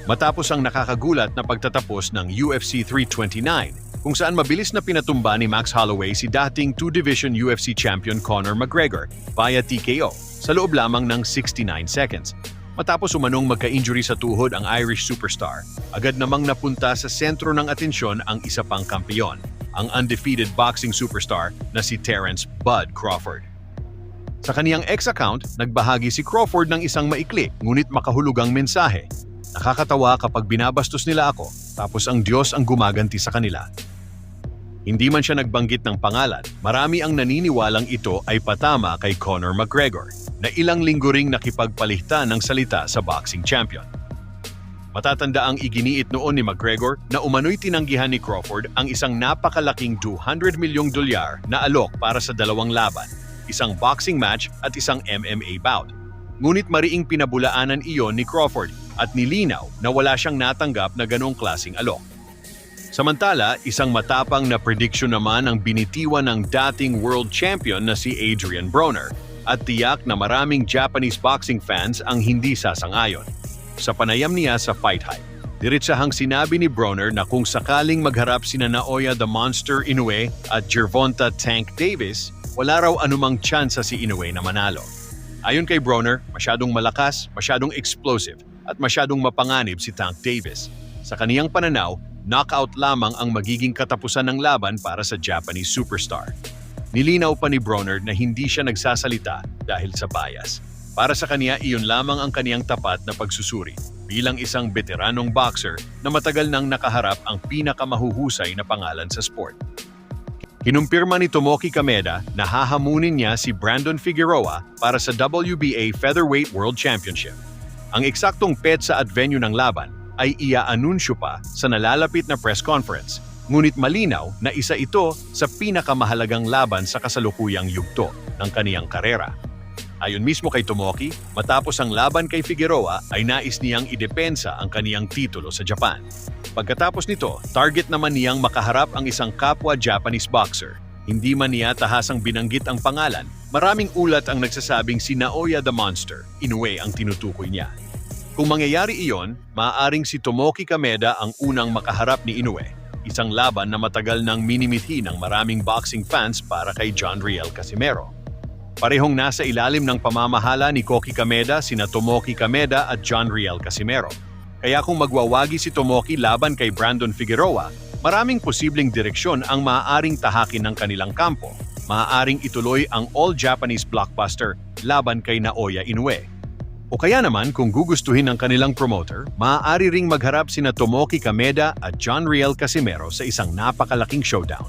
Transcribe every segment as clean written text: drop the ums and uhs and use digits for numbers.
Matapos ang nakakagulat na pagtatapos ng UFC 329, kung saan mabilis na pinatumba ni Max Holloway si dating two-division UFC champion Conor McGregor via TKO sa loob lamang ng 69 seconds. Matapos umanong magka-injury sa tuhod ang Irish superstar, agad namang napunta sa sentro ng atensyon ang isa pang kampeon, ang undefeated boxing superstar na si Terence "Bud" Crawford. Sa kaniyang X-account, nagbahagi si Crawford ng isang maikli ngunit makahulugang mensahe. Nakakatawa kapag binabastos nila ako, tapos ang Diyos ang gumaganti sa kanila. Hindi man siya nagbanggit ng pangalan, marami ang naniniwalang ito ay patama kay Conor McGregor, na ilang linggo ring nakipagpalitan ng salita sa boxing champion. Matatanda ang iginiit noon ni McGregor na umano'y tinanggihan ni Crawford ang isang napakalaking $200 milyong na alok para sa dalawang laban, isang boxing match at isang MMA bout. Ngunit mariing pinabulaanan iyon ni Crawford at nilinaw na wala siyang natanggap na ganong klaseng alok. Samantala, isang matapang na prediction naman ang binitiwan ng dating world champion na si Adrian Broner at tiyak na maraming Japanese boxing fans ang hindi sasang-ayon. Sa panayam niya sa Fight Hype, diretsahang sinabi ni Broner na kung sakaling magharap sina Naoya the Monster Inoue at Gervonta Tank Davis, wala raw anumang tsansa si Inoue na manalo. Ayon kay Broner, masyadong malakas, masyadong explosive at masyadong mapanganib si Tank Davis. Sa kaniyang pananaw, knockout lamang ang magiging katapusan ng laban para sa Japanese superstar. Nilinaw pa ni Broner na hindi siya nagsasalita dahil sa bias. Para sa kaniya, iyon lamang ang kaniyang tapat na pagsusuri bilang isang veteranong boxer na matagal nang nakaharap ang pinakamahuhusay na pangalan sa sport. Kinumpirma ni Tomoki Kameda na hahamunin niya si Brandon Figueroa para sa WBA Featherweight World Championship. Ang eksaktong petsa at venue ng laban ay ia-anunsyo pa sa nalalapit na press conference. Ngunit malinaw na isa ito sa pinakamahalagang laban sa kasalukuyang yugto ng kaniyang karera. Ayon mismo kay Tomoki, matapos ang laban kay Figueroa ay nais niyang idepensa ang kaniyang titulo sa Japan. Pagkatapos nito, target naman niyang makaharap ang isang kapwa Japanese boxer. Hindi man niya tahasang binanggit ang pangalan, maraming ulat ang nagsasabing si Naoya the Monster Inoue ang tinutukoy niya. Kung mangyayari iyon, maaaring si Tomoki Kameda ang unang makaharap ni Inoue. Isang laban na matagal nang minimithi ng maraming boxing fans para kay John Riel Casimero. Parehong nasa ilalim ng pamamahala ni Koki Kameda sina Tomoki Kameda at John Riel Casimero. Kaya kung magwawagi si Tomoki laban kay Brandon Figueroa, maraming posibleng direksyon ang maaaring tahakin ng kanilang kampo. Maaaring ituloy ang all-Japanese blockbuster laban kay Naoya Inoue. O kaya naman kung gugustuhin ng kanilang promoter, maaari ring magharap sina Tomoki Kameda at John Riel Casimero sa isang napakalaking showdown.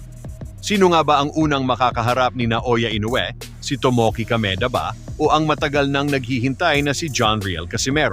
Sino nga ba ang unang makakaharap ni Naoya Inoue? Si Tomoki Kameda ba? O ang matagal nang naghihintay na si John Riel Casimero?